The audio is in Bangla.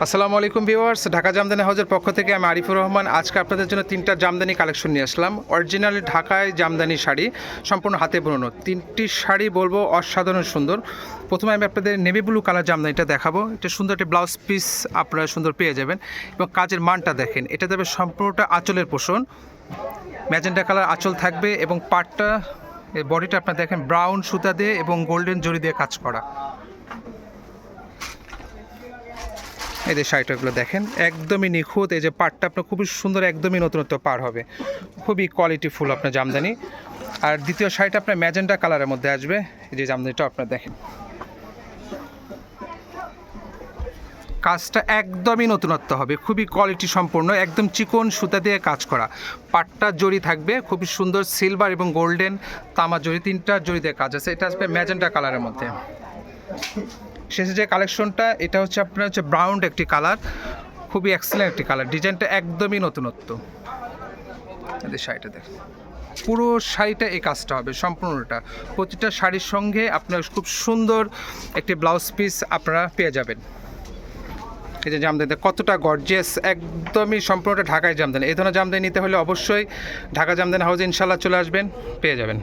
আসসালামু আলাইকুম ভিউয়ার্স, ঢাকা জামদানি হাউজের পক্ষ থেকে আমি আরিফুর রহমান। আজকে আপনাদের জন্য তিনটা জামদানি কালেকশন নিয়ে আসলাম। অরিজিনাল ঢাকায় জামদানি শাড়ি, সম্পূর্ণ হাতে বোনানো তিনটি শাড়ি বলবো অসাধারণ সুন্দর। প্রথমে আমি আপনাদের নেভি ব্লু কালার জামদানিটা দেখাবো। এটা সুন্দর একটা ব্লাউজ পিস আপনারা সুন্দর পেয়ে যাবেন এবং কাজের মানটা দেখেন। এটা দেবে সম্পূর্ণটা আঁচলের পোষণ, ম্যাজেন্টা কালার আঁচল থাকবে এবং পাটটা বডিটা আপনারা দেখেন ব্রাউন সুতা দিয়ে এবং গোল্ডেন জরি দিয়ে কাজ করা। এই যে শাড়িটাগুলো দেখেন একদমই নিখুঁত। এই যে পাটটা আপনার খুবই সুন্দর, একদমই নতুনত্ব পার হবে, খুবই কোয়ালিটিফুল আপনার জামদানি। আর দ্বিতীয় শাড়িটা আপনার ম্যাজেন্টা কালারের মধ্যে আসবে। এই যে জামদানিটা আপনার দেখেন, কাজটা একদমই নতুনত্ব হবে, খুবই কোয়ালিটি সম্পূর্ণ, একদম চিকন সুতা দিয়ে কাজ করা। পাটটা জরি থাকবে খুবই সুন্দর, সিলভার এবং গোল্ডেন তামা জরি, তিনটা জরি দিয়ে কাজ আছে। এটা আসবে ম্যাজেন্টা কালারের মধ্যে। শেষে যে কালেকশনটা এটা হচ্ছে আপনার হচ্ছে ব্রাউন একটি কালার, খুবই এক্সেলেন্ট একটি কালার, ডিজাইনটা একদমই নতুনত্ব। এই শাড়িটা দেখেন, পুরো শাড়িটা এই কাজটা হবে সম্পূর্ণটা। প্রতিটা শাড়ির সঙ্গে আপনার খুব সুন্দর একটি ব্লাউজ পিস আপনারা পেয়ে যাবেন। এই যে জামদানি কতটা গর্জিয়াস, একদমই সম্পূর্ণটা ঢাকায় জামদানি। এই ধরনের জামদানি নিতে হলে অবশ্যই ঢাকা জামদানি হাউসে ইনশাল্লাহ চলে আসবেন, পেয়ে যাবেন।